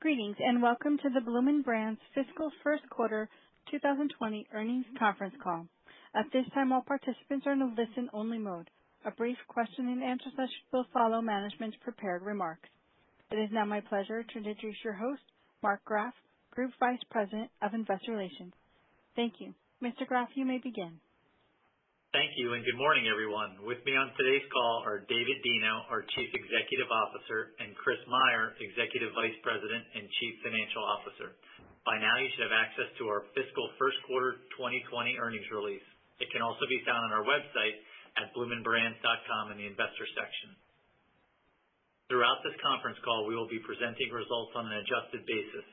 Greetings and welcome to the Bloomin' Brands fiscal first quarter 2020 earnings conference call. At this time, all participants are in a listen-only mode. A brief question-and-answer session will follow management's prepared remarks. It is now my pleasure to introduce your host, Mark Graff, Group Vice President of Investor Relations. Thank you. Mr. Graff, you may begin. Thank you, and good morning, everyone. With me on today's call are David Deno, our Chief Executive Officer, and Chris Meyer, Executive Vice President and Chief Financial Officer. By now, you should have access to our fiscal first quarter 2020 earnings release. It can also be found on our website at bloominbrands.com in the Investor section. Throughout this conference call, we will be presenting results on an adjusted basis.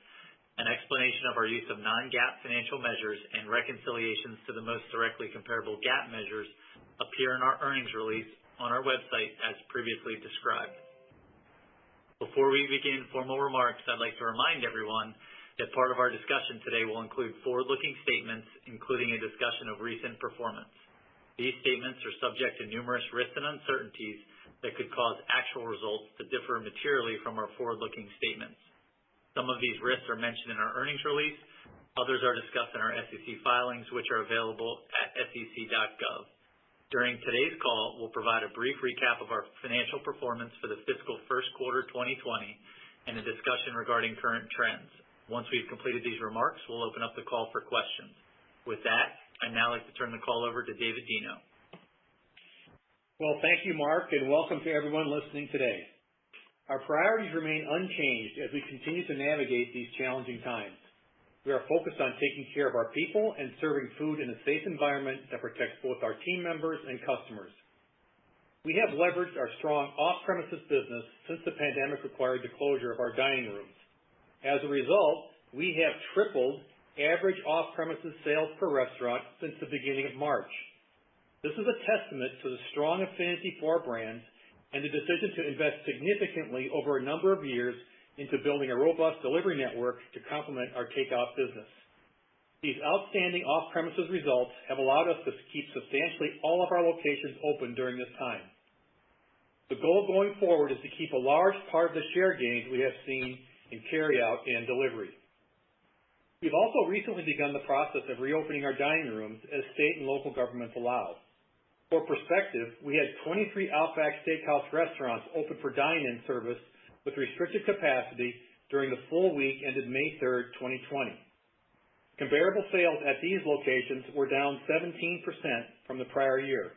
An explanation of our use of non-GAAP financial measures and reconciliations to the most directly comparable GAAP measures appear in our earnings release on our website as previously described. Before we begin formal remarks, I'd like to remind everyone that part of our discussion today will include forward-looking statements, including a discussion of recent performance. These statements are subject to numerous risks and uncertainties that could cause actual results to differ materially from our forward-looking statements. Some of these risks are mentioned in our earnings release. Others are discussed in our SEC filings, which are available at sec.gov. During today's call, we'll provide a brief recap of our financial performance for the fiscal first quarter 2020 and a discussion regarding current trends. Once we've completed these remarks, we'll open up the call for questions. With that, I'd now like to turn the call over to David Deno. Well, thank you, Mark, and welcome to everyone listening today. Our priorities remain unchanged as we continue to navigate these challenging times. We are focused on taking care of our people and serving food in a safe environment that protects both our team members and customers. We have leveraged our strong off-premises business since the pandemic required the closure of our dining rooms. As a result, we have tripled average off-premises sales per restaurant since the beginning of March. This is a testament to the strong affinity for our brands and the decision to invest significantly over a number of years into building a robust delivery network to complement our takeout business. These outstanding off-premises results have allowed us to keep substantially all of our locations open during this time. The goal going forward is to keep a large part of the share gains we have seen in carryout and delivery. We've also recently begun the process of reopening our dining rooms as state and local governments allow. For perspective, we had 23 Outback Steakhouse restaurants open for dine-in service with restricted capacity during the full week ended May 3rd, 2020. Comparable sales at these locations were down 17% from the prior year.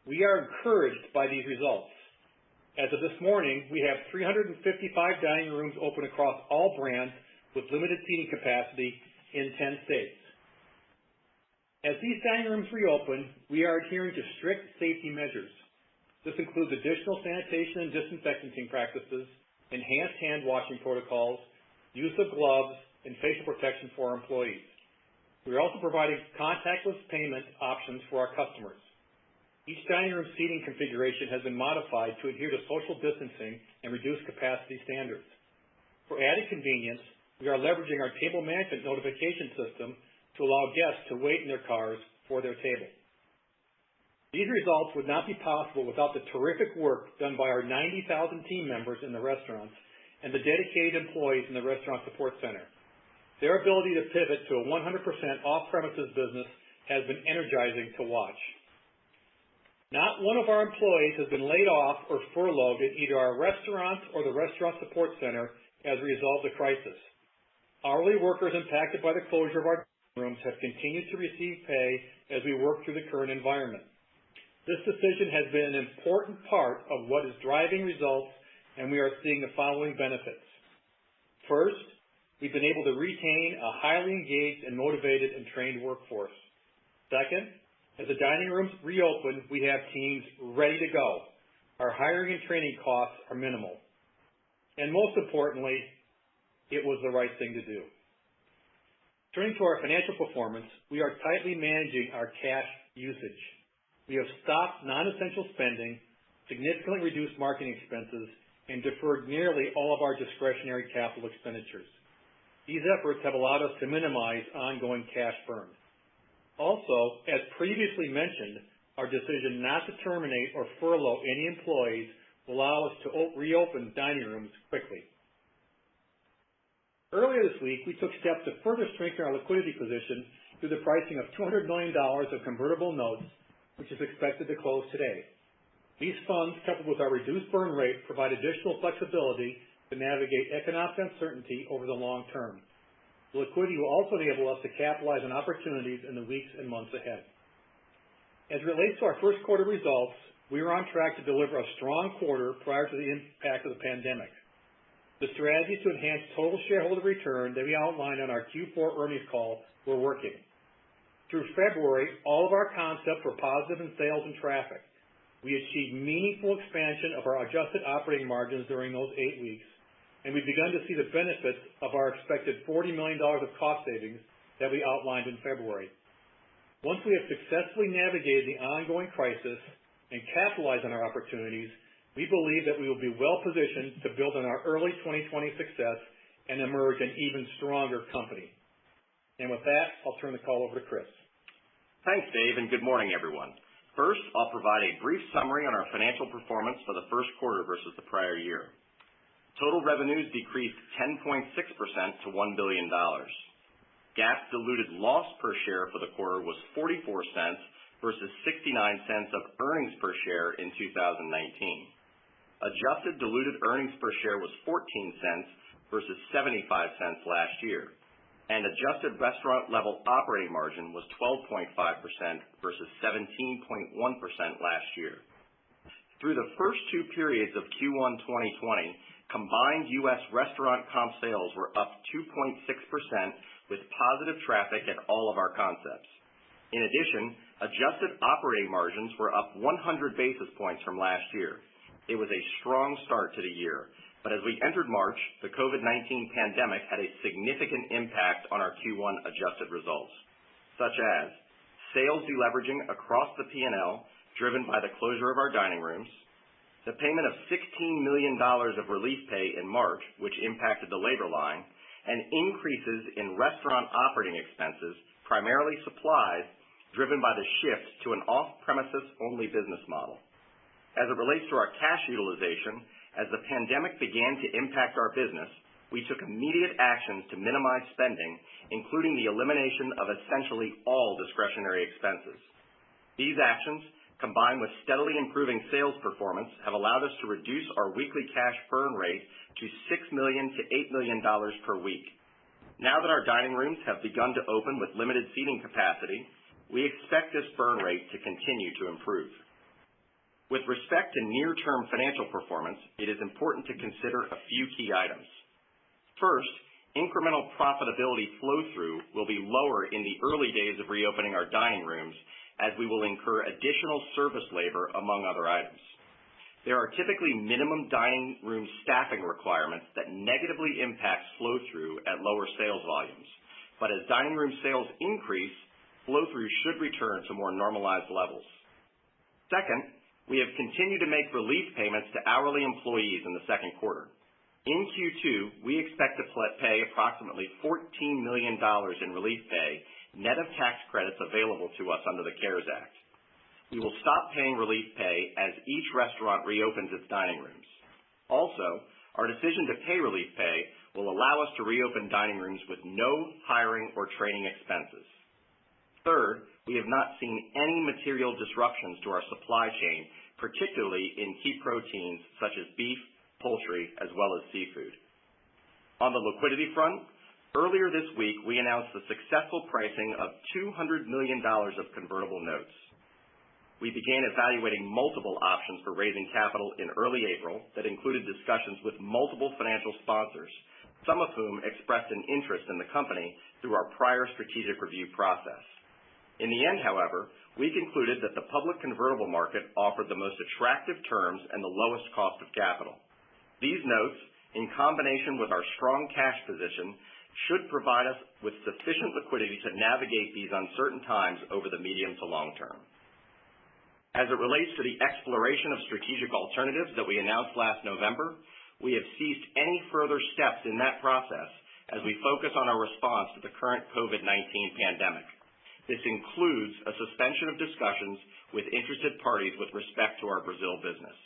We are encouraged by these results. As of this morning, we have 355 dining rooms open across all brands with limited seating capacity in 10 states. As these dining rooms reopen, we are adhering to strict safety measures. This includes additional sanitation and disinfecting practices, enhanced hand washing protocols, use of gloves, and facial protection for our employees. We are also providing contactless payment options for our customers. Each dining room seating configuration has been modified to adhere to social distancing and reduced capacity standards. For added convenience, we are leveraging our table management notification system to allow guests to wait in their cars for their table. These results would not be possible without the terrific work done by our 90,000 team members in the restaurants and the dedicated employees in the restaurant support center. Their ability to pivot to a 100% off-premises business has been energizing to watch. Not one of our employees has been laid off or furloughed in either our restaurants or the restaurant support center as a result of the crisis. Hourly workers impacted by the closure of our rooms have continued to receive pay as we work through the current environment. This decision has been an important part of what is driving results, and we are seeing the following benefits. First, we've been able to retain a highly engaged and motivated and trained workforce. Second, as the dining rooms reopen, we have teams ready to go. Our hiring and training costs are minimal. And most importantly, it was the right thing to do. Turning to our financial performance, we are tightly managing our cash usage. We have stopped non-essential spending, significantly reduced marketing expenses, and deferred nearly all of our discretionary capital expenditures. These efforts have allowed us to minimize ongoing cash burn. Also, as previously mentioned, our decision not to terminate or furlough any employees will allow us to reopen dining rooms quickly. Earlier this week, we took steps to further strengthen our liquidity position through the pricing of $200 million of convertible notes, which is expected to close today. These funds, coupled with our reduced burn rate, provide additional flexibility to navigate economic uncertainty over the long term. The liquidity will also enable us to capitalize on opportunities in the weeks and months ahead. As it relates to our first quarter results, we are on track to deliver a strong quarter prior to the impact of the pandemic. The strategies to enhance total shareholder return that we outlined on our Q4 earnings call were working. Through February, all of our concepts were positive in sales and traffic. We achieved meaningful expansion of our adjusted operating margins during those 8 weeks, and we've begun to see the benefits of our expected $40 million of cost savings that we outlined in February. Once we have successfully navigated the ongoing crisis and capitalized on our opportunities, we believe that we will be well positioned to build on our early 2020 success and emerge an even stronger company. And with that, I'll turn the call over to Chris. Thanks, Dave, and good morning, everyone. First, I'll provide a brief summary on our financial performance for the first quarter versus the prior year. Total revenues decreased 10.6% to $1 billion. GAAP diluted loss per share for the quarter was 44 cents versus 69 cents of earnings per share in 2019. Adjusted diluted earnings per share was 14 cents versus 75 cents last year. And adjusted restaurant level operating margin was 12.5% versus 17.1% last year. Through the first two periods of Q1 2020, combined U.S. restaurant comp sales were up 2.6% with positive traffic at all of our concepts. In addition, adjusted operating margins were up 100 basis points from last year. It was a strong start to the year. But as we entered March, the COVID-19 pandemic had a significant impact on our Q1 adjusted results, such as sales deleveraging across the P&L, driven by the closure of our dining rooms, the payment of $16 million of relief pay in March, which impacted the labor line, and increases in restaurant operating expenses, primarily supplies, driven by the shift to an off-premises only business model. As it relates to our cash utilization, as the pandemic began to impact our business, we took immediate actions to minimize spending, including the elimination of essentially all discretionary expenses. These actions, combined with steadily improving sales performance, have allowed us to reduce our weekly cash burn rate to $6 million to $8 million per week. Now that our dining rooms have begun to open with limited seating capacity, we expect this burn rate to continue to improve. With respect to near-term financial performance, it is important to consider a few key items. First, incremental profitability flow-through will be lower in the early days of reopening our dining rooms, as we will incur additional service labor, among other items. There are typically minimum dining room staffing requirements that negatively impact flow-through at lower sales volumes. But as dining room sales increase, flow-through should return to more normalized levels. Second, we have continued to make relief payments to hourly employees in the second quarter. In Q2, we expect to pay approximately $14 million in relief pay, net of tax credits available to us under the CARES Act. We will stop paying relief pay as each restaurant reopens its dining rooms. Also, our decision to pay relief pay will allow us to reopen dining rooms with no hiring or training expenses. Third, we have not seen any material disruptions to our supply chain, particularly in key proteins such as beef, poultry, as well as seafood. On the liquidity front, earlier this week we announced the successful pricing of $200 million of convertible notes. We began evaluating multiple options for raising capital in early April that included discussions with multiple financial sponsors, some of whom expressed an interest in the company through our prior strategic review process. In the end, however, we concluded that the public convertible market offered the most attractive terms and the lowest cost of capital. These notes, in combination with our strong cash position, should provide us with sufficient liquidity to navigate these uncertain times over the medium to long term. As it relates to the exploration of strategic alternatives that we announced last November, we have ceased any further steps in that process as we focus on our response to the current COVID-19 pandemic. This includes a suspension of discussions with interested parties with respect to our Brazil business.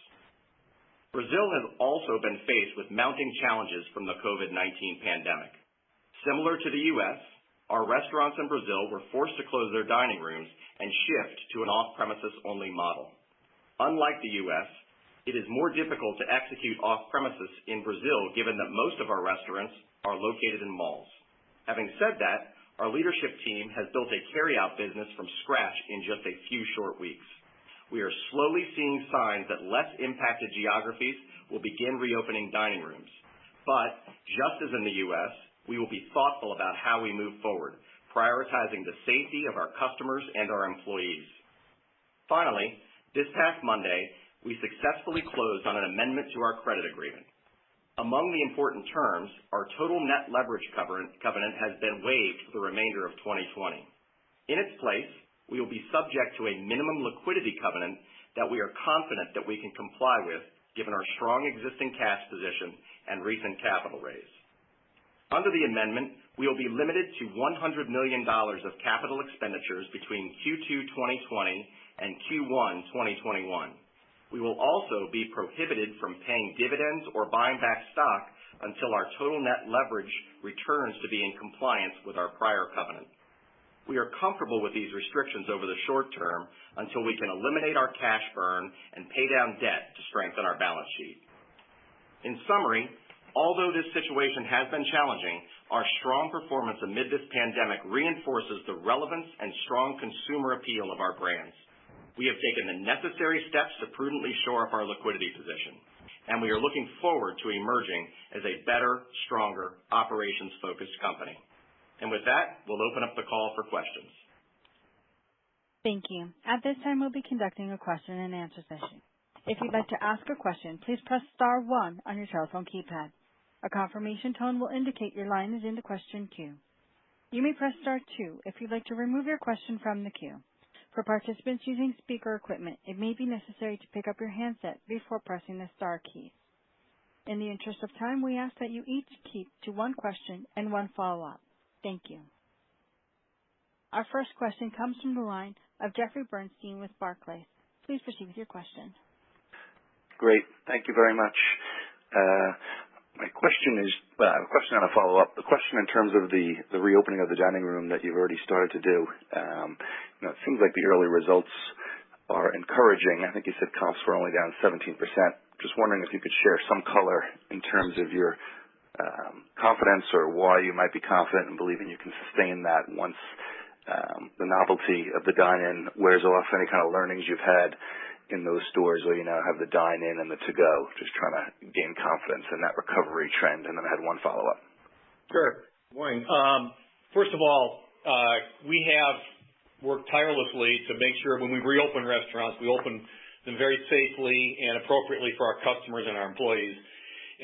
Brazil has also been faced with mounting challenges from the COVID-19 pandemic. Similar to the U.S., our restaurants in Brazil were forced to close their dining rooms and shift to an off-premises only model. Unlike the U.S., it is more difficult to execute off-premises in Brazil given that most of our restaurants are located in malls. Having said that, our leadership team has built a carry-out business from scratch in just a few short weeks. We are slowly seeing signs that less impacted geographies will begin reopening dining rooms. But just as in the U.S., we will be thoughtful about how we move forward, prioritizing the safety of our customers and our employees. Finally, this past Monday, we successfully closed on an amendment to our credit agreement. Among the important terms, our total net leverage covenant has been waived for the remainder of 2020. In its place, we will be subject to a minimum liquidity covenant that we are confident that we can comply with given our strong existing cash position and recent capital raise. Under the amendment, we will be limited to $100 million of capital expenditures between Q2 2020 and Q1 2021. We will also be prohibited from paying dividends or buying back stock until our total net leverage returns to be in compliance with our prior covenant. We are comfortable with these restrictions over the short term until we can eliminate our cash burn and pay down debt to strengthen our balance sheet. In summary, although this situation has been challenging, our strong performance amid this pandemic reinforces the relevance and strong consumer appeal of our brands. We have taken the necessary steps to prudently shore up our liquidity position, and we are looking forward to emerging as a better, stronger, operations-focused company. And with that, we'll open up the call for questions. Thank you. At this time, we'll be conducting a question and answer session. If you'd like to ask a question, please press *1 on your telephone keypad. A confirmation tone will indicate your line is in the question queue. You may press *2 if you'd like to remove your question from the queue. For participants using speaker equipment, it may be necessary to pick up your handset before pressing the star key. In the interest of time, we ask that you each keep to one question and one follow-up. Thank you. Our first question comes from the line of Jeffrey Bernstein with Barclays. Please proceed with your question. Great. Thank you very much. My question is a question and a follow-up. The question in terms of the reopening of the dining room that you've already started to do. It seems like the early results are encouraging. I think you said comps were only down 17%. Just wondering if you could share some color in terms of your confidence or why you might be confident in believing you can sustain that once the novelty of the dine-in wears off, any kind of learnings you've had in those stores where you now have the dine-in and the to-go, just trying to gain confidence in that recovery trend. And then I had one follow-up. Sure. Morning. First of all, we have worked tirelessly to make sure when we reopen restaurants, we open them very safely and appropriately for our customers and our employees.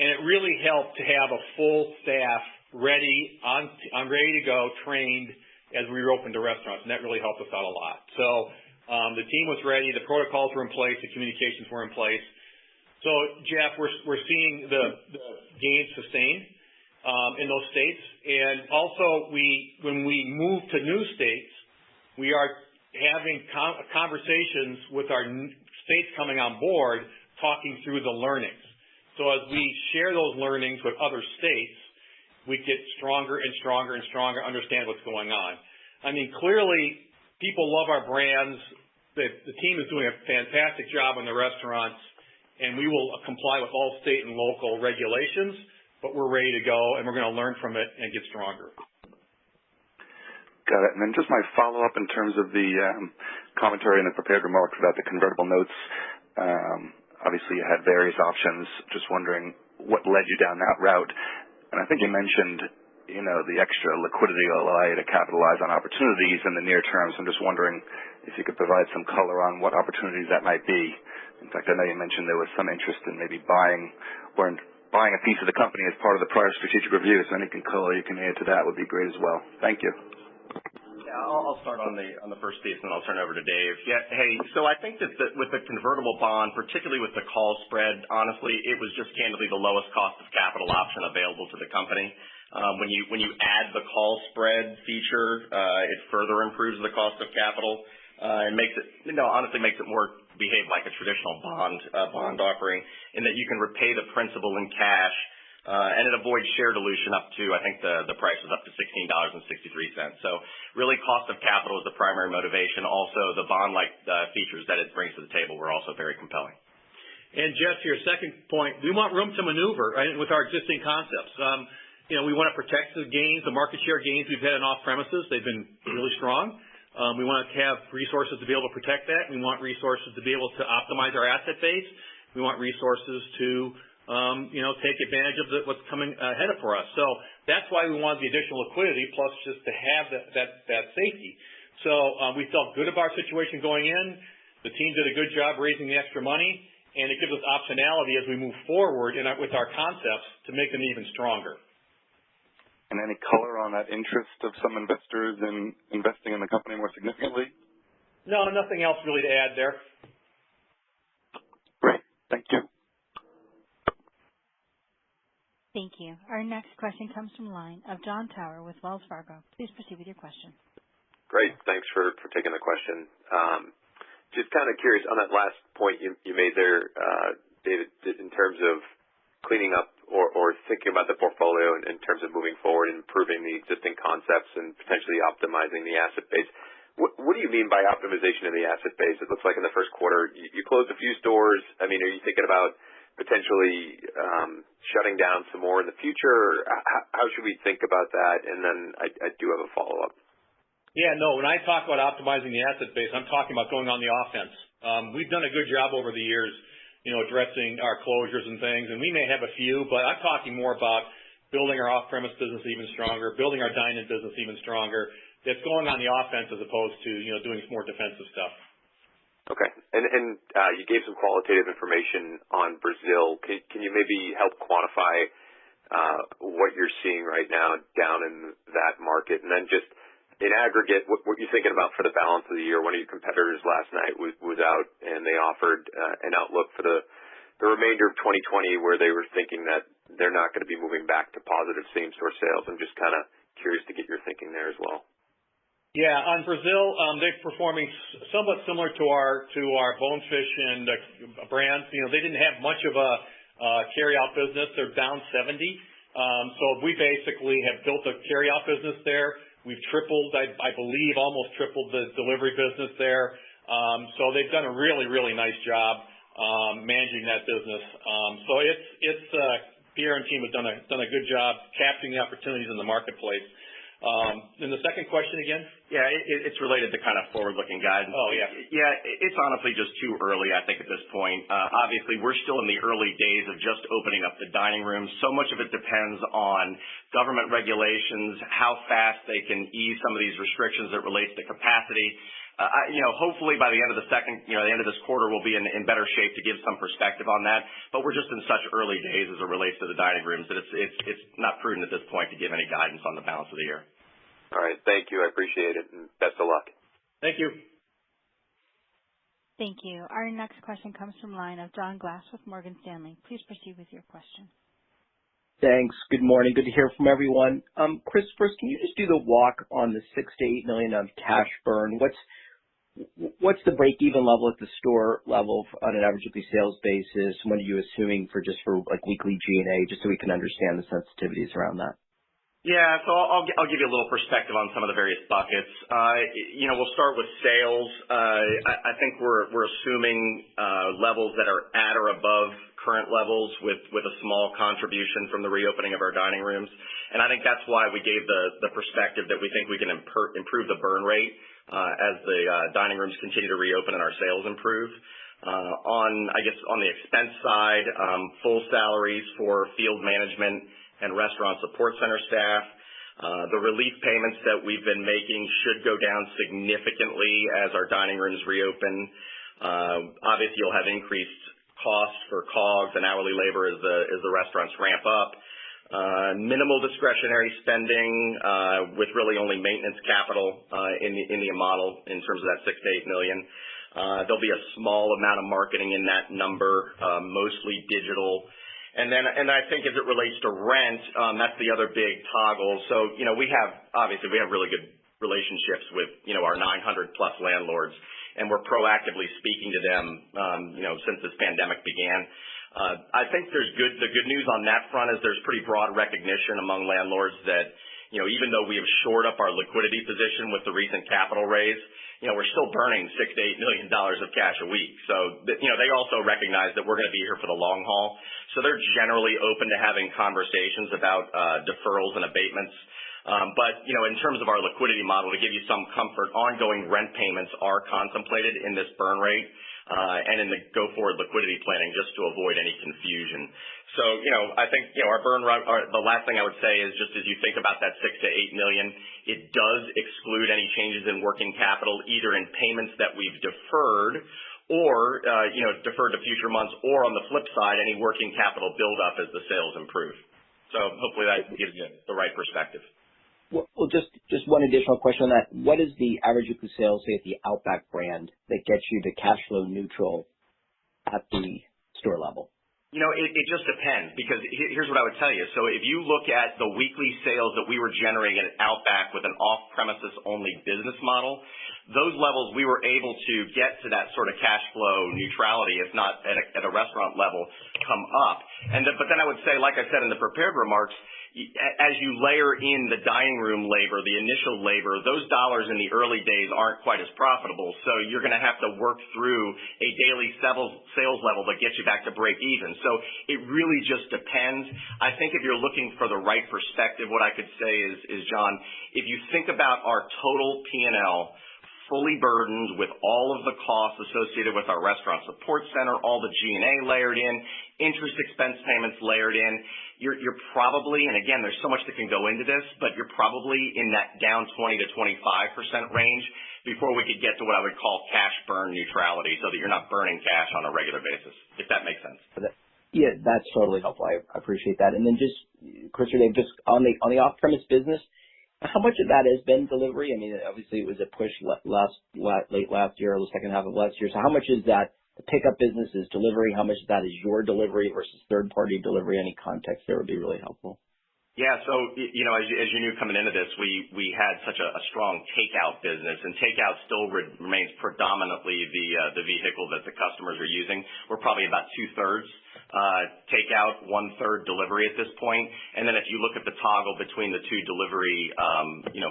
And it really helped to have a full staff ready to go, trained as we reopened the restaurants, and that really helped us out a lot. So the team was ready, the protocols were in place, the communications were in place. So, Jeff, we're seeing the gains sustained in those states. And also, when we move to new states, we are having conversations with our states coming on board, talking through the learnings. So as we share those learnings with other states, we get stronger and stronger and stronger, understand what's going on. I mean, clearly, people love our brands. The team is doing a fantastic job in the restaurants, and we will comply with all state and local regulations, but we're ready to go, and we're going to learn from it and get stronger. Got it. And then just my follow-up in terms of the commentary and the prepared remarks about the convertible notes. Obviously, you had various options. Just wondering what led you down that route. And I think you mentioned, the extra liquidity will allow you to capitalize on opportunities in the near term. So I'm just wondering if you could provide some color on what opportunities that might be. In fact, I know you mentioned there was some interest in maybe buying a piece of the company as part of the prior strategic review. So any color you can add to that would be great as well. Thank you. Yeah, I'll start on the first piece, and then I'll turn it over to Dave. Yeah, hey, so I think that with the convertible bond, particularly with the call spread, honestly, it was just candidly the lowest cost of capital option available to the company. When you add the call spread feature, it further improves the cost of capital and makes it, honestly makes it more behave like a traditional bond offering, in that you can repay the principal in cash and it avoids share dilution up to, I think the price was up to $16.63. So really cost of capital is the primary motivation. Also, the bond-like features that it brings to the table were also very compelling. And Jeff, to your second point, we want room to maneuver, right, with our existing concepts. We want to protect the gains, the market share gains we've had in off-premises. They've been really strong. We want to have resources to be able to protect that. We want resources to be able to optimize our asset base. We want resources to take advantage of what's coming ahead for us. So that's why we wanted the additional liquidity, plus just to have that safety. So we felt good about our situation going in. The team did a good job raising the extra money, and it gives us optionality as we move forward with our concepts to make them even stronger. And any color on that interest of some investors in investing in the company more significantly? No, nothing else really to add there. Great. Thank you. Thank you. Our next question comes from the line of Jon Tower with Wells Fargo. Please proceed with your question. Great. Thanks for taking the question. Just kind of curious on that last point you made there, David, in terms of cleaning up or thinking about the portfolio in terms of moving forward and improving the existing concepts and potentially optimizing the asset base. What do you mean by optimization of the asset base? It looks like in the first quarter you closed a few stores. I mean, are you thinking about potentially shutting down some more in the future? How should we think about that? And then I do have a follow-up. Yeah, no, when I talk about optimizing the asset base, I'm talking about going on the offense. We've done a good job over the years, addressing our closures and things, and we may have a few, but I'm talking more about building our off-premise business even stronger, building our dine-in business even stronger. It's going on the offense as opposed to, doing some more defensive stuff. Okay. And you gave some qualitative information on Brazil. Can you maybe help quantify what you're seeing right now down in that market? And then just in aggregate, what you're thinking about for the balance of the year? One of your competitors last night was out, and they offered an outlook for the remainder of 2020 where they were thinking that they're not going to be moving back to positive same-store sales. I'm just kind of curious to get your thinking there as well. Yeah, on Brazil, they're performing somewhat similar to our Bonefish and brands. They didn't have much of a carry-out business. They're down 70. So we basically have built a carry-out business there. We've tripled, I believe, almost tripled the delivery business there. So they've done a really, really nice job managing that business. So it's Pierre and team have done a good job capturing the opportunities in the marketplace. And the second question again? Yeah, it's related to kind of forward-looking guidance. Oh, yeah. Yeah, it's honestly just too early, I think, at this point. Obviously, we're still in the early days of just opening up the dining rooms. So much of it depends on government regulations, how fast they can ease some of these restrictions that relates to capacity. Hopefully by the end of the end of this quarter, we'll be in better shape to give some perspective on that. But we're just in such early days as it relates to the dining rooms that it's not prudent at this point to give any guidance on the balance of the year. All right. Thank you. I appreciate it, and best of luck. Thank you. Thank you. Our next question comes from the line of John Glass with Morgan Stanley. Please proceed with your question. Thanks. Good morning. Good to hear from everyone. Chris, first, can you just do the walk on the $6 to $8 million of cash burn? What's the break-even level at the store level on an average weekly sales basis? What are you assuming for like weekly G&A, just so we can understand the sensitivities around that? Yeah, so I'll give you a little perspective on some of the various buckets. We'll start with sales. I think we're assuming levels that are at or above current levels with a small contribution from the reopening of our dining rooms. And I think that's why we gave the perspective that we think we can improve the burn rate as the dining rooms continue to reopen and our sales improve. On the expense side, full salaries for field management and restaurant support center staff. The relief payments that we've been making should go down significantly as our dining rooms reopen. Obviously, you'll have increased costs for COGS and hourly labor as the restaurants ramp up. Minimal discretionary spending with really only maintenance capital in the model in terms of that $6 to $8 million. There'll be a small amount of marketing in that number, mostly digital. And I think as it relates to rent, that's the other big toggle. So, we have really good relationships with, our 900 plus landlords, and we're proactively speaking to them, since this pandemic began. I think the good news on that front is there's pretty broad recognition among landlords that, even though we have shored up our liquidity position with the recent capital raise, we're still burning $6 to $8 million of cash a week. So, they also recognize that we're going to be here for the long haul. So they're generally open to having conversations about deferrals and abatements. But, in terms of our liquidity model, to give you some comfort, ongoing rent payments are contemplated in this burn rate and in the go-forward liquidity planning, just to avoid any confusion. So, I think, our burn rate, or the last thing I would say is just as you think about that $6 to $8 million, it does exclude any changes in working capital, either in payments that we've deferred or, deferred to future months, or on the flip side, any working capital buildup as the sales improve. So hopefully that gives you the right perspective. Well, just one additional question on that. What is the average weekly sales, say, at the Outback brand that gets you to cash flow neutral at the store level? It just depends, because here's what I would tell you. So if you look at the weekly sales that we were generating at Outback with an off-premises only business model, those levels we were able to get to that sort of cash flow neutrality, if not at a restaurant level, come up. But then I would say, like I said in the prepared remarks, as you layer in the dining room labor, the initial labor, those dollars in the early days aren't quite as profitable. So you're going to have to work through a daily sales level that gets you back to break even. So it really just depends. I think if you're looking for the right perspective, what I could say is, John, if you think about our total P&L, fully burdened with all of the costs associated with our restaurant support center, all the G&A layered in, interest expense payments layered in, you're probably, and again, there's so much that can go into this, but you're probably in that down 20 to 25% range before we could get to what I would call cash burn neutrality, so that you're not burning cash on a regular basis, if that makes sense. Yeah, that's totally helpful. I appreciate that. And then just, Chris or Dave, just on the off-premise business, how much of that has been delivery? I mean, obviously it was a push late last year, or the second half of last year. So how much is that the pickup business is delivery? How much of that is your delivery versus third-party delivery? Any context there would be really helpful. Yeah, so, as you knew coming into this, we had such a strong takeout business, and takeout still remains predominantly the vehicle that the customers are using. We're probably about 2/3 takeout, 1/3 delivery at this point. And then if you look at the toggle between the two delivery,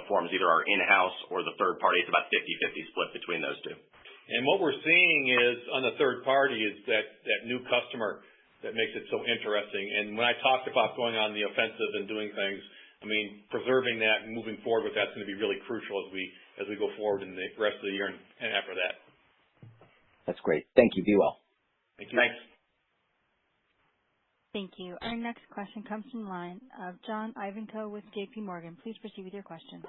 forms, either our in-house or the third party, it's about 50-50 split between those two. And what we're seeing is on the third party is that new customer that makes it so interesting. And when I talked about going on the offensive and doing things, I mean, preserving that and moving forward with that's going to be really crucial as we go forward in the rest of the year and after that. That's great. Thank you. Be well. Thank you. Thanks. Thank you. Our next question comes from the line of John Ivankoe with J.P. Morgan. Please proceed with your question.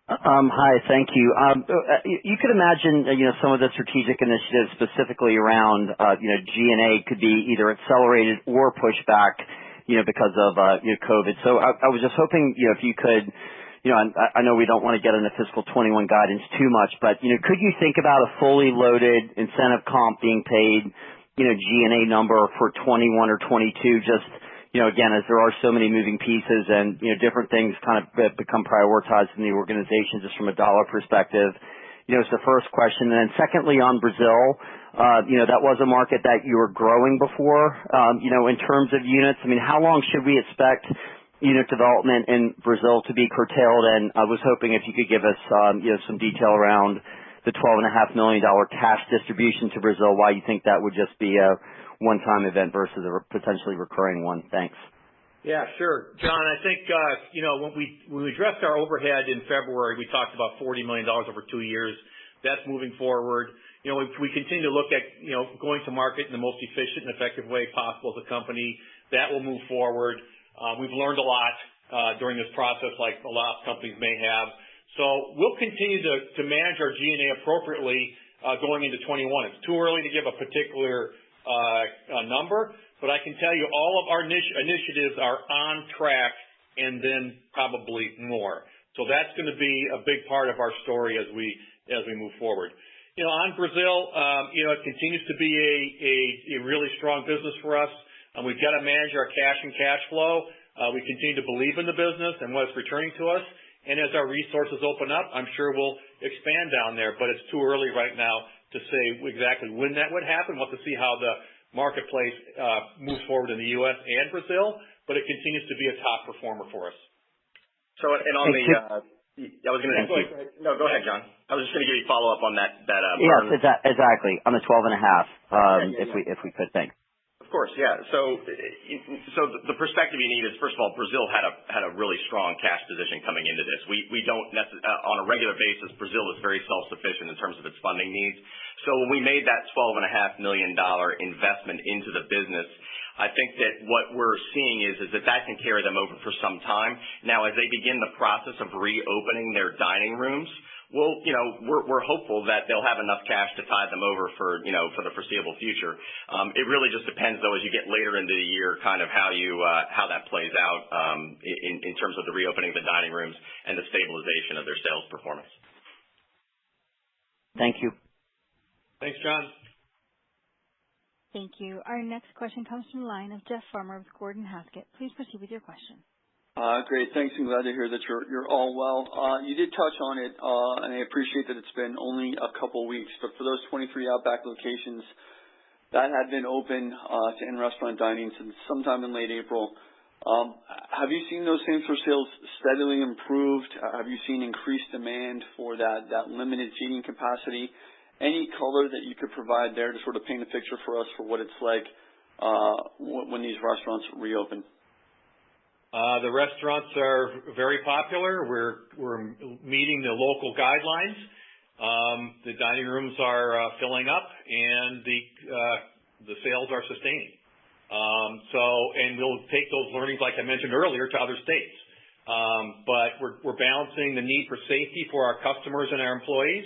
Hi, thank you. You could imagine, some of the strategic initiatives specifically around, G&A could be either accelerated or pushed back, because of, COVID. So I was just hoping, if you could, I know we don't want to get into fiscal 21 guidance too much, but, could you think about a fully loaded incentive comp being paid, G&A number for 21 or 22, just, again, as there are so many moving pieces and, different things kind of become prioritized in the organization just from a dollar perspective, is the first question. And then secondly, on Brazil, that was a market that you were growing before, in terms of units. I mean, how long should we expect unit development in Brazil to be curtailed? And I was hoping if you could give us, some detail around the $12.5 million cash distribution to Brazil, why you think that would just be a one-time event versus a potentially recurring one. Thanks. Yeah, sure. John, I think, when we addressed our overhead in February, we talked about $40 million over 2 years. That's moving forward. If we continue to look at, going to market in the most efficient and effective way possible as a company, that will move forward. We've learned a lot during this process, like a lot of companies may have. So we'll continue to manage our G&A appropriately going into 21. It's too early to give a particular number, but I can tell you all of our initiatives are on track and then probably more. So that's going to be a big part of our story as we move forward. On Brazil, it continues to be a really strong business for us. We've got to manage our cash and cash flow. We continue to believe in the business and what it's returning to us. And as our resources open up, I'm sure we'll expand down there, but it's too early right now to say exactly when that would happen. We'll have to see how marketplace moves forward in the U.S. and Brazil, but it continues to be a top performer for us. So, and on the, I was going to. No, go ahead, John. I was just going to give you a follow up on that. Yes, exactly. On the 12.5, if we could, thanks. Of course, yeah. So the perspective you need is, first of all, Brazil had a really strong cash position coming into this. We don't on a regular basis, Brazil is very self-sufficient in terms of its funding needs. So when we made that $12.5 million investment into the business, I think that what we're seeing is that can carry them over for some time. Now, as they begin the process of reopening their dining rooms, well, we're hopeful that they'll have enough cash to tide them over for the foreseeable future. It really just depends, though, as you get later into the year, kind of how that plays out in terms of the reopening of the dining rooms and the stabilization of their sales performance. Thank you. Thanks, John. Thank you. Our next question comes from the line of Jeff Farmer with Gordon Haskett. Please proceed with your question. Great. Thanks, and glad to hear that you're all well. You did touch on it, and I appreciate that it's been only a couple weeks, but for those 23 Outback locations that had been open to in-restaurant dining since sometime in late April, have you seen those same-store sales steadily improved? Have you seen increased demand for that limited seating capacity? Any color that you could provide there to sort of paint a picture for us for what it's like when these restaurants reopen? The restaurants are very popular. We're meeting the local guidelines. The dining rooms are filling up, and the sales are sustaining. And we'll take those learnings, like I mentioned earlier, to other states. But we're balancing the need for safety for our customers and our employees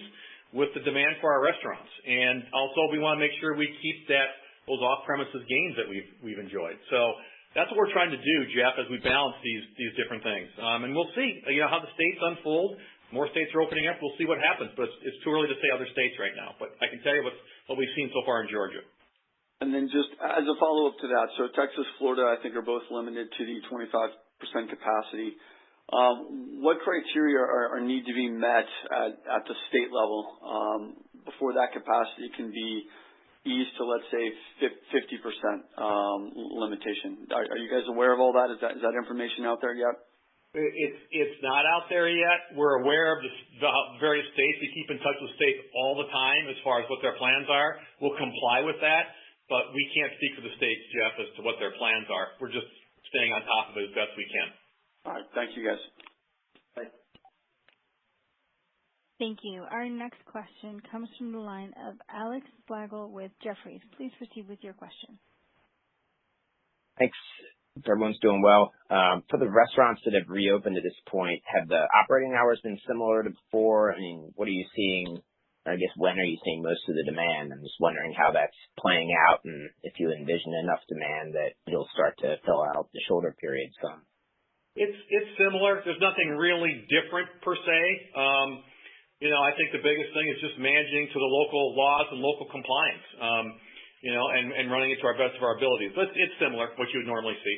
with the demand for our restaurants. And also, we want to make sure we keep those off-premises gains that we've enjoyed. So that's what we're trying to do, Jeff, as we balance these different things. And we'll see, how the states unfold. More states are opening up. We'll see what happens, but it's too early to say other states right now. But I can tell you what we've seen so far in Georgia. And then just as a follow-up to that, so Texas, Florida, I think are both limited to the 25% capacity. What criteria are need to be met at the state level before that capacity can be eased to, let's say, 50% limitation? Are you guys aware of all that? Is that information out there yet? It's not out there yet. We're aware of the various states. We keep in touch with states all the time as far as what their plans are. We'll comply with that, but we can't speak for the states, Jeff, as to what their plans are. We're just staying on top of it as best we can. All right. Thank you, guys. Bye. Thank you. Our next question comes from the line of Alex Slagle with Jefferies. Please proceed with your question. Thanks. Hope everyone's doing well. For the restaurants that have reopened at this point, have the operating hours been similar to before? I mean, what are you seeing? I guess when are you seeing most of the demand? I'm just wondering how that's playing out and if you envision enough demand that you'll start to fill out the shoulder period some. It's similar. There's nothing really different per se. I think the biggest thing is just managing to the local laws and local compliance, and running it to our best of our abilities. But it's similar, what you would normally see.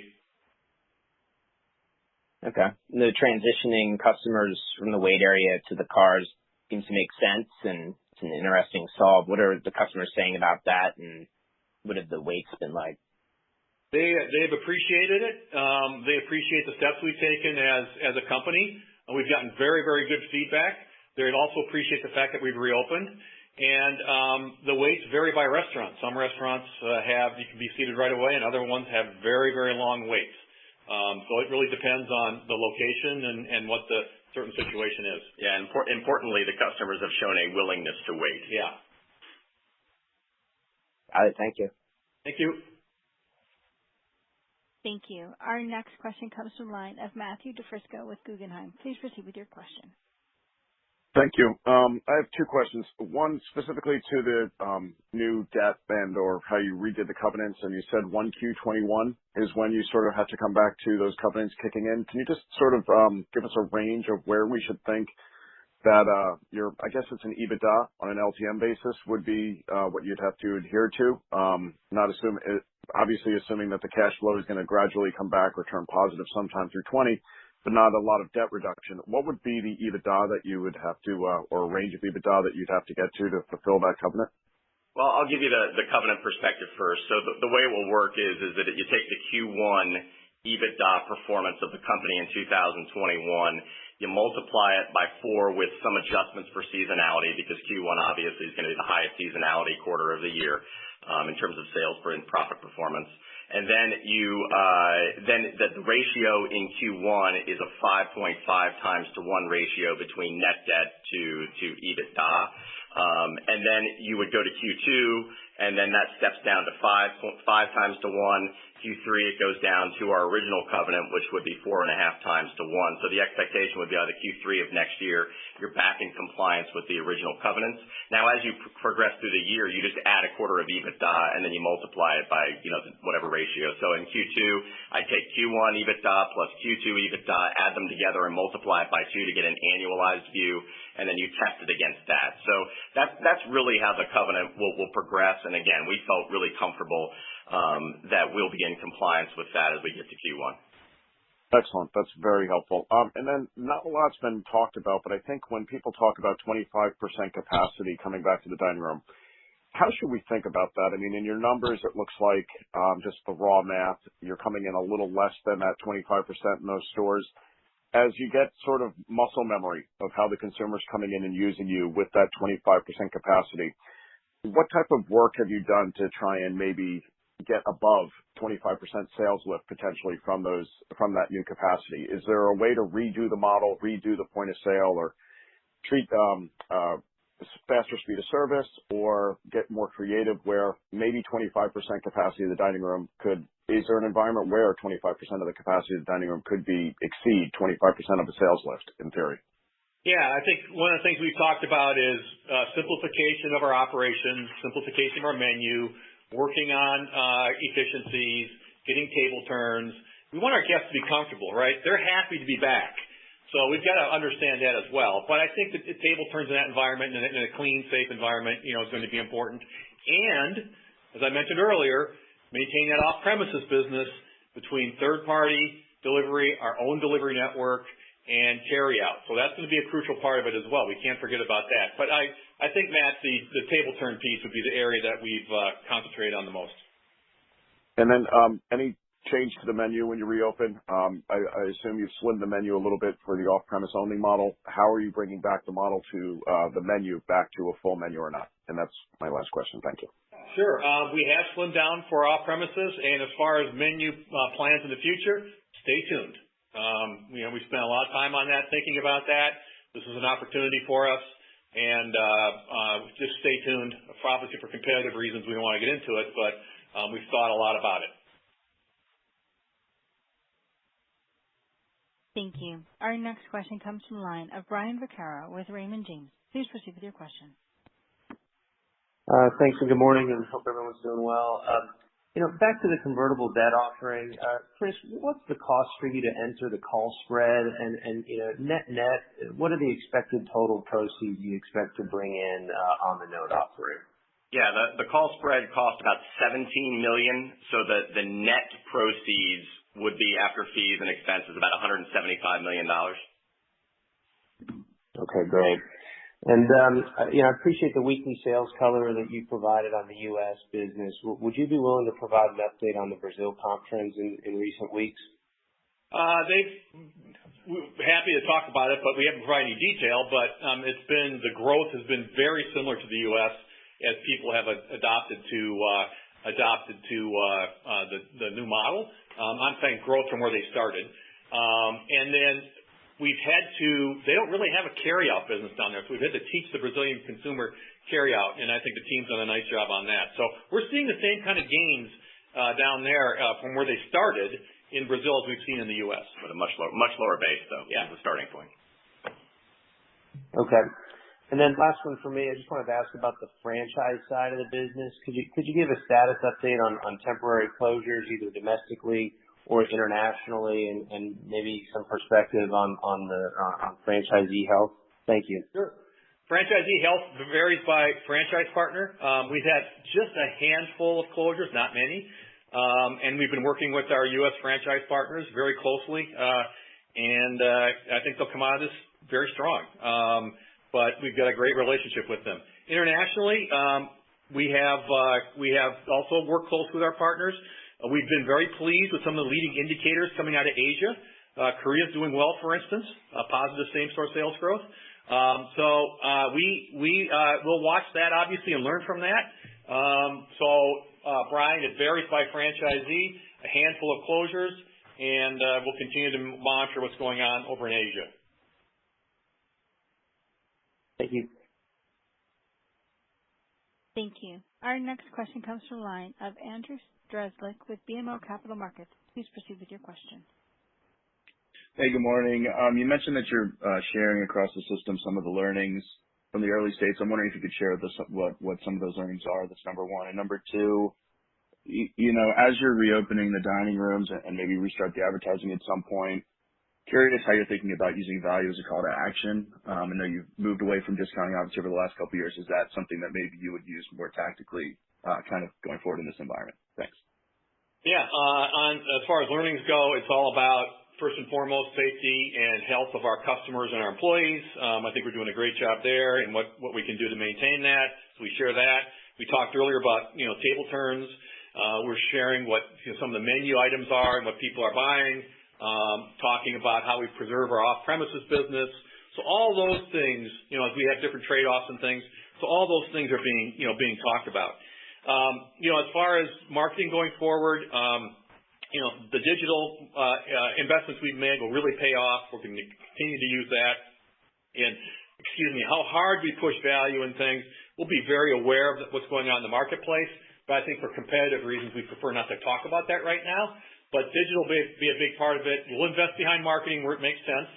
Okay. The transitioning customers from the wait area to the cars seems to make sense, and it's an interesting solve. What are the customers saying about that, and what have the waits been like? They've appreciated it. They appreciate the steps we've taken as a company. We've gotten very, very good feedback. They also appreciate the fact that we've reopened. And the waits vary by restaurant. Some restaurants you can be seated right away, and other ones have very, very long waits. So it really depends on the location and what the certain situation is. Yeah, and importantly, the customers have shown a willingness to wait. Yeah. Got it. Thank you. Thank you. Thank you. Our next question comes from the line of Matthew DeFrisco with Guggenheim. Please proceed with your question. Thank you. I have two questions. One specifically to the new debt and or how you redid the covenants, and you said 1Q21 is when you sort of have to come back to those covenants kicking in. Can you just sort of give us a range of where we should think that I guess it's an EBITDA on an LTM basis would be what you'd have to adhere to? Obviously assuming that the cash flow is going to gradually come back or turn positive sometime through 20, but not a lot of debt reduction. What would be the EBITDA that you would have to, or a range of EBITDA that you'd have to get to fulfill that covenant? Well, I'll give you the covenant perspective first. So the way it will work is that you take the Q1 EBITDA performance of the company in 2021, you multiply it by 4 with some adjustments for seasonality, because Q1 obviously is going to be the highest seasonality quarter of the year in terms of sales and profit performance. And then the ratio in Q1 is a 5.5 times to 1 ratio between net debt to EBITDA. And then you would go to Q2, and then that steps down to 5 times to 1. Q3, it goes down to our original covenant, which would be 4.5 times to 1. So the expectation would be by the Q3 of next year, you're back in compliance with the original covenants. Now, as you progress through the year, you just add a quarter of EBITDA, and then you multiply it by, whatever ratio. So in Q2, I take Q1 EBITDA plus Q2 EBITDA, add them together and multiply it by 2 to get an annualized view, and then you test it against that. So that's really how the covenant will progress. And again, we felt really comfortable that we'll be in compliance with that as we get to Q1. Excellent. That's very helpful. And then not a lot's been talked about, but I think when people talk about 25% capacity coming back to the dining room, how should we think about that? I mean, in your numbers, it looks like just the raw math, you're coming in a little less than that 25% in those stores. As you get sort of muscle memory of how the consumer's coming in and using you with that 25% capacity, what type of work have you done to try and maybe get above 25% sales lift potentially from that new capacity? Is there a way to redo the model, redo the point of sale, or treat faster speed of service, or get more creative where maybe 25% capacity of the dining room is there an environment where 25% of the capacity of the dining room could exceed 25% of the sales lift in theory? Yeah, I think one of the things we've talked about is simplification of our operations, simplification of our menu, working on efficiencies, getting table turns. We want our guests to be comfortable, right? They're happy to be back. So we've got to understand that as well. But I think that the table turns in that environment, in a clean, safe environment, is going to be important. And, as I mentioned earlier, maintain that off-premises business between third-party delivery, our own delivery network, and carry-out. So that's going to be a crucial part of it as well. We can't forget about that. But I think, Matt, the table turn piece would be the area that we've concentrated on the most. And then any change to the menu when you reopen? I assume you've slimmed the menu a little bit for the off-premise only model. How are you bringing back the model to the menu back to a full menu or not? And that's my last question. Thank you. Sure. We have slimmed down for off-premises, and as far as menu plans in the future, stay tuned. We spent a lot of time on that, thinking about that. This is an opportunity for us, and just stay tuned. Obviously, for competitive reasons, we don't want to get into it, but we've thought a lot about it. Thank you. Our next question comes from the line of Brian Vaccaro with Raymond James. Please proceed with your question. Thanks, and good morning, and hope everyone's doing well. Back to the convertible debt offering, Chris, what's the cost for you to enter the call spread? And net, what are the expected total proceeds you expect to bring in on the note offering? Yeah, the call spread cost about $17 million, so the net proceeds would be, after fees and expenses, about $175 million. Okay, great. And I appreciate the weekly sales color that you provided on the U.S. business. Would you be willing to provide an update on the Brazil comp trends in recent weeks? We're happy to talk about it, but we haven't provided any detail. But the growth has been very similar to the U.S. as people have adopted to the new model. I'm saying growth from where they started, and then they don't really have a carry-out business down there, so we've had to teach the Brazilian consumer carry-out, and I think the team's done a nice job on that. So we're seeing the same kind of gains down there from where they started in Brazil as we've seen in the U.S. But a much lower base, though, as a starting point. Okay. And then last one for me, I just wanted to ask about the franchise side of the business. Could you give a status update on temporary closures, either domestically or internationally, and maybe some perspective on franchisee health? Thank you. Sure. Franchisee health varies by franchise partner. We've had just a handful of closures, not many, and we've been working with our U.S. franchise partners very closely, and I think they'll come out of this very strong. But we've got a great relationship with them. Internationally, We have also worked close with our partners. We've been very pleased with some of the leading indicators coming out of Asia. Korea is doing well, for instance, positive same-store sales growth. We'll watch that obviously and learn from that. Brian, it varies by franchisee, a handful of closures, and we'll continue to monitor what's going on over in Asia. Thank you. Thank you. Our next question comes from the line of Andrew Strelzik with BMO Capital Markets. Please proceed with your question. Hey, good morning. You mentioned that you're sharing across the system some of the learnings from the early states. I'm wondering if you could share what some of those learnings are. That's number one. And number two, as you're reopening the dining rooms and maybe restart the advertising at some point, curious how you're thinking about using value as a call to action. I know you've moved away from discounting obviously over the last couple of years. Is that something that maybe you would use more tactically kind of going forward in this environment? Thanks. Yeah. As far as learnings go, it's all about, first and foremost, safety and health of our customers and our employees. I think we're doing a great job there and what we can do to maintain that. So we share that. We talked earlier about, table turns. We're sharing what some of the menu items are and what people are buying, talking about how we preserve our off-premises business. So all those things, as we have different trade-offs and things, so all those things are being talked about. As far as marketing going forward, the digital investments we've made will really pay off. We're going to continue to use that. And, how hard we push value and things, we'll be very aware of what's going on in the marketplace. But I think for competitive reasons, we prefer not to talk about that right now. But digital will be a big part of it. We'll invest behind marketing where it makes sense.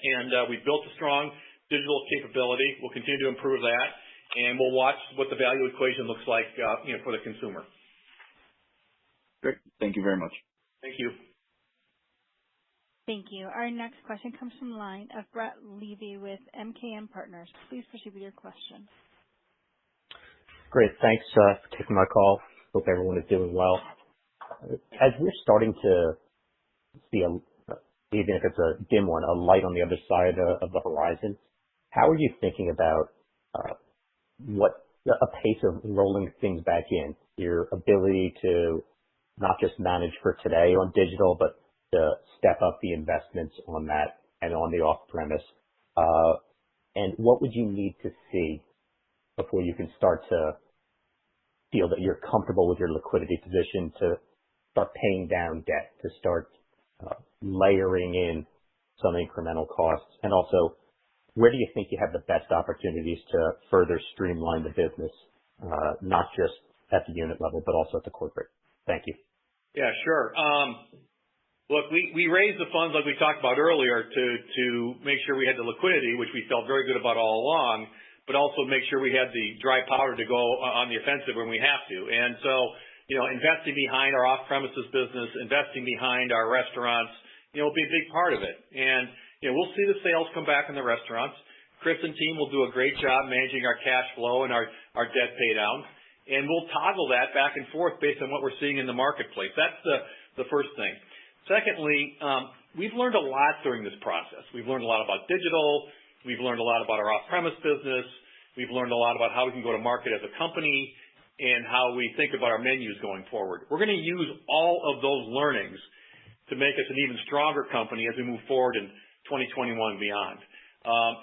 And we've built a strong digital capability. We'll continue to improve that. And we'll watch what the value equation looks like for the consumer. Great. Thank you very much. Thank you. Thank you. Our next question comes from the line of Brett Levy with MKM Partners. Please proceed with your question. Great. Thanks for taking my call. Hope everyone is doing well. As we're starting to see, even if it's a dim one, a light on the other side of the horizon, how are you thinking about what a pace of rolling things back in, your ability to not just manage for today on digital, but to step up the investments on that and on the off-premise? And what would you need to see before you can start to feel that you're comfortable with your liquidity position to start paying down debt, to start layering in some incremental costs? And also, where do you think you have the best opportunities to further streamline the business, not just at the unit level, but also at the corporate? Thank you. Yeah, sure. Look, we raised the funds like we talked about earlier to make sure we had the liquidity, which we felt very good about all along, but also make sure we had the dry powder to go on the offensive when we have to. And so, investing behind our off-premises business, investing behind our restaurants, will be a big part of it. And, we'll see the sales come back in the restaurants. Chris and team will do a great job managing our cash flow and our debt pay down. And we'll toggle that back and forth based on what we're seeing in the marketplace. That's the first thing. Secondly, we've learned a lot during this process. We've learned a lot about digital. We've learned a lot about our off-premise business. We've learned a lot about how we can go to market as a company and how we think about our menus going forward. We're going to use all of those learnings to make us an even stronger company as we move forward in 2021 and beyond.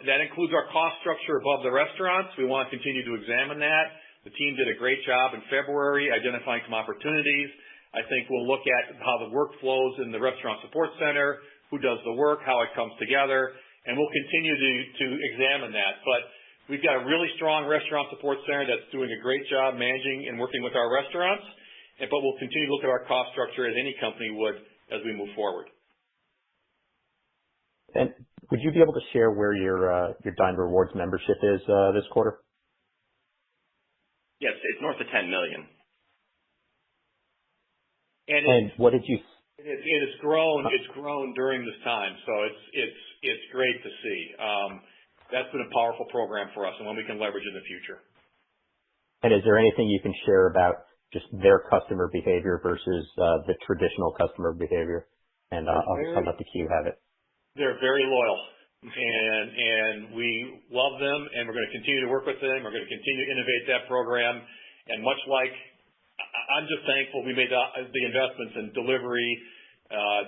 That includes our cost structure above the restaurants. We want to continue to examine that. The team did a great job in February identifying some opportunities. I think we'll look at how the work flows in the restaurant support center, who does the work, how it comes together, and we'll continue to examine that. But we've got a really strong restaurant support center that's doing a great job managing and working with our restaurants, but we'll continue to look at our cost structure as any company would as we move forward. And would you be able to share where your Dine Rewards membership is this quarter? Yes, it's north of 10 million. And what did you? It has grown. It's grown during this time, so it's great to see. That's been a powerful program for us, and one we can leverage in the future. And is there anything you can share about just their customer behavior versus the traditional customer behavior? And I'll let the queue have it. They're very loyal, and we love them, and we're going to continue to work with them. We're going to continue to innovate that program, And much like, I'm just thankful we made the investments in delivery,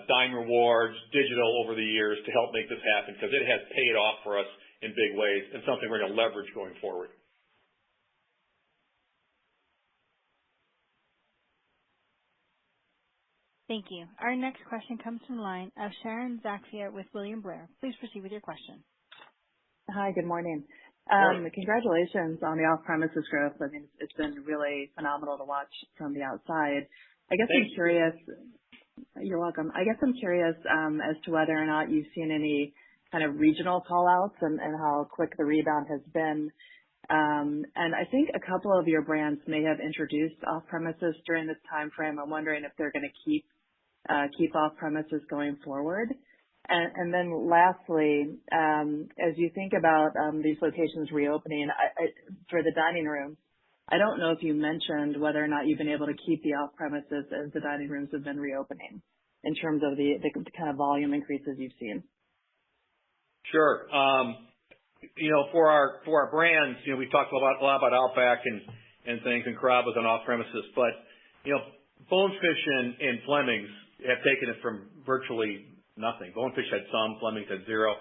Dine Rewards, digital over the years to help make this happen, because it has paid off for us in big ways and something we're going to leverage going forward. Thank you. Our next question comes from the line of Sharon Zackfia with William Blair. Please proceed with your question. Hi, good morning. Morning. Congratulations on the off-premises growth. I mean, it's been really phenomenal to watch from the outside. I guess I'm curious. You're welcome. I guess I'm curious as to whether or not you've seen any kind of regional call-outs and how quick the rebound has been. And I think a couple of your brands may have introduced off-premises during this time frame. I'm wondering if they're going to keep off-premises going forward. And then lastly, as you think about these locations reopening, for the dining room, I don't know if you mentioned whether or not you've been able to keep the off-premises as the dining rooms have been reopening in terms of the kind of volume increases you've seen. Sure. For our brands, we've talked a lot about Outback and things, and Carrabba's on off-premises, but Bonefish and Fleming's have taken it from virtually nothing. Bonefish had some, Fleming's had zero.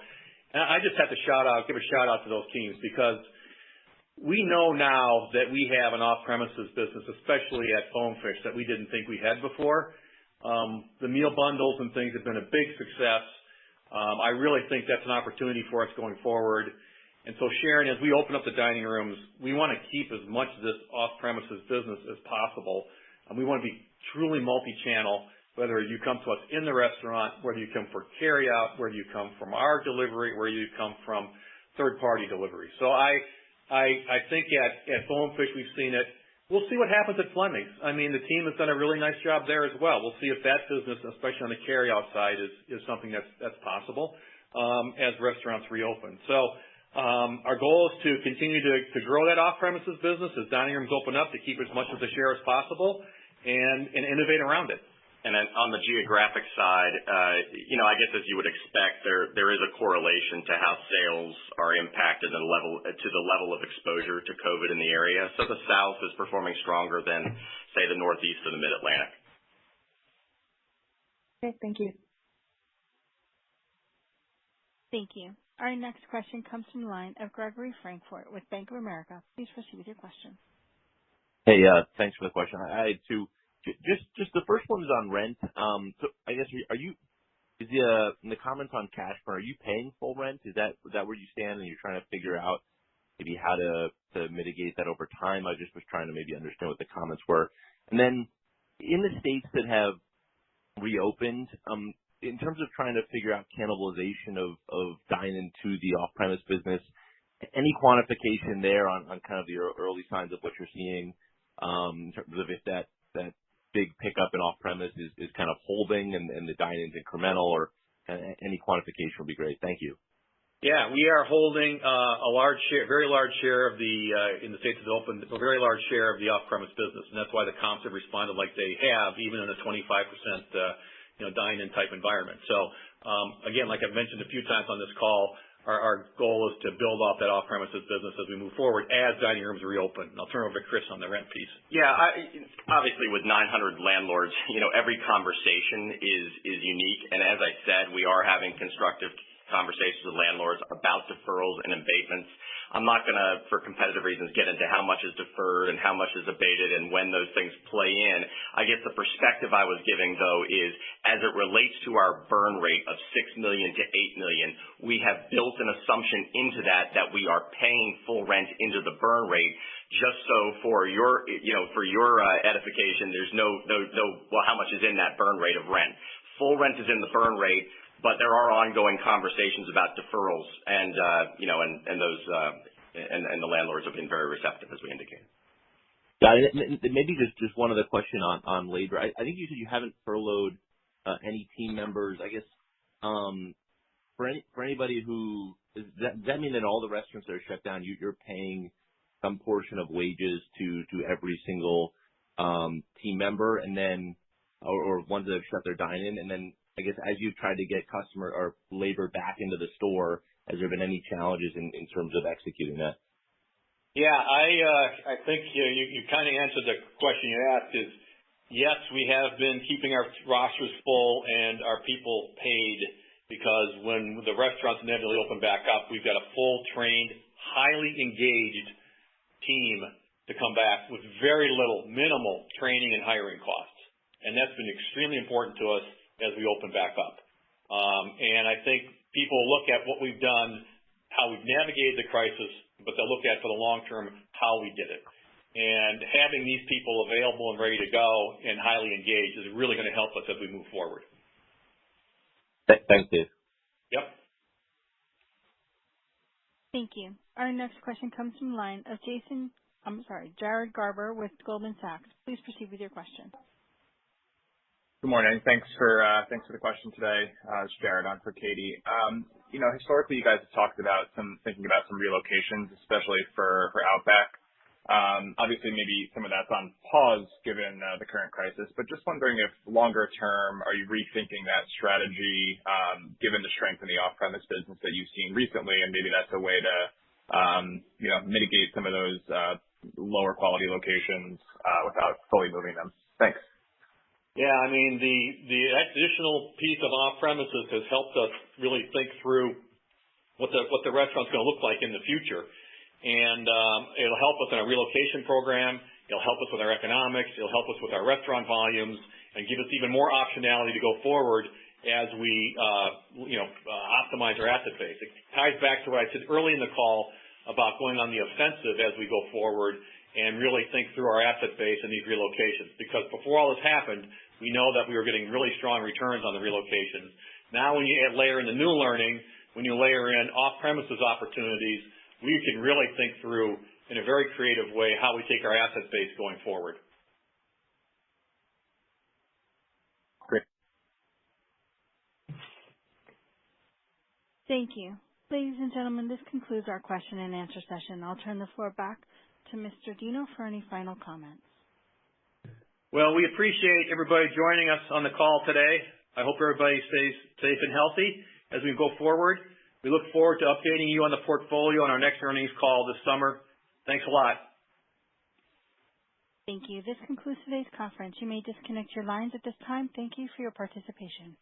And I just have to give a shout out to those teams, because we know now that we have an off-premises business, especially at Bonefish, that we didn't think we had before. The meal bundles and things have been a big success. I really think that's an opportunity for us going forward. And so, Sharon, as we open up the dining rooms, we want to keep as much of this off-premises business as possible. And we want to be truly multi-channel, whether you come to us in the restaurant, whether you come for carry-out, whether you come from our delivery, whether you come from third-party delivery. So I think at Bonefish we've seen it. We'll see what happens at Fleming's. I mean, the team has done a really nice job there as well. We'll see if that business, especially on the carry-out side, is something that's possible as restaurants reopen. So our goal is to continue to grow that off-premises business as dining rooms open up, to keep as much of the share as possible and innovate around it. And then on the geographic side, I guess as you would expect, there is a correlation to how sales are impacted to the level of exposure to COVID in the area. So the South is performing stronger than, say, the Northeast or the Mid-Atlantic. Okay, thank you. Thank you. Our next question comes from the line of Gregory Francfort with Bank of America. Please proceed with your question. Hey, thanks for the question. I had two. Just the first one is on rent. So I guess in the comments on cash burn, are you paying full rent? Is that where you stand, and you're trying to figure out maybe how to mitigate that over time? I just was trying to maybe understand what the comments were. And then in the states that have reopened, in terms of trying to figure out cannibalization of dine-in to the off-premise business, any quantification there on kind of the early signs of what you're seeing in terms of if that big pickup in off-premise is kind of holding and the dine-in's incremental, or any quantification would be great. Thank you. Yeah, we are holding a very large share of in the states that opened, a very large share of the off-premise business, and that's why the comps have responded like they have, even in a 25% dine-in type environment. So again, like I've mentioned a few times on this call, our goal is to build off that off-premises business as we move forward as dining rooms reopen. And I'll turn over to Chris on the rent piece. Yeah, obviously with 900 landlords, every conversation is unique. And as I said, we are having constructive conversations with landlords about deferrals and abatements. I'm not going to, for competitive reasons, get into how much is deferred and how much is abated and when those things play in. I guess the perspective I was giving, though, is as it relates to our burn rate of $6 million to $8 million, we have built an assumption into that we are paying full rent into the burn rate. Just so for your edification, there's no how much is in that burn rate of rent. Full rent is in the burn rate, but there are ongoing conversations about deferrals, and the landlords have been very receptive, as we indicated. Got it. Maybe just one other question on labor. I think you said you haven't furloughed any team members. I guess for anybody who does that mean that all the restaurants that are shut down, you're paying some portion of wages to every single team member, and then or ones that have shut their dine-in, and then I guess as you've tried to get customer or labor back into the store, has there been any challenges in terms of executing that? Yeah, I think you kind of answered the question you asked. Is yes, we have been keeping our rosters full and our people paid, because when the restaurants inevitably open back up, we've got a full trained, highly engaged team to come back with very little, minimal training and hiring costs. And that's been extremely important to us as we open back up. And I think people look at what we've done, how we've navigated the crisis, but they'll look at for the long term how we did it. And having these people available and ready to go and highly engaged is really going to help us as we move forward. Thanks, Dave. Yep. Thank you. Our next question comes from the line of Jared Garber with Goldman Sachs. Please proceed with your question. Good morning. Thanks for the question today. It's Jared on for Katie. Historically, you guys have talked about thinking about some relocations, especially for Outback. Obviously, maybe some of that's on pause given the current crisis, but just wondering if longer term, are you rethinking that strategy given the strength in the off-premise business that you've seen recently, and maybe that's a way to mitigate some of those lower quality locations without fully moving them. Thanks. Yeah, I mean, the additional piece of off-premises has helped us really think through what the restaurant's going to look like in the future. And it'll help us in our relocation program. It'll help us with our economics. It'll help us with our restaurant volumes and give us even more optionality to go forward as we optimize our asset base. It ties back to what I said early in the call about going on the offensive as we go forward and really think through our asset base and these relocations. Because before all this happened, we know that we were getting really strong returns on the relocations. Now when you layer in the new learning, when you layer in off-premises opportunities, we can really think through in a very creative way how we take our asset base going forward. Great. Thank you. Ladies and gentlemen, this concludes our question and answer session. I'll turn the floor back to Mr. Deno for any final comments. Well, we appreciate everybody joining us on the call today. I hope everybody stays safe and healthy as we go forward. We look forward to updating you on the portfolio on our next earnings call this summer. Thanks a lot. Thank you. This concludes today's conference. You may disconnect your lines at this time. Thank you for your participation.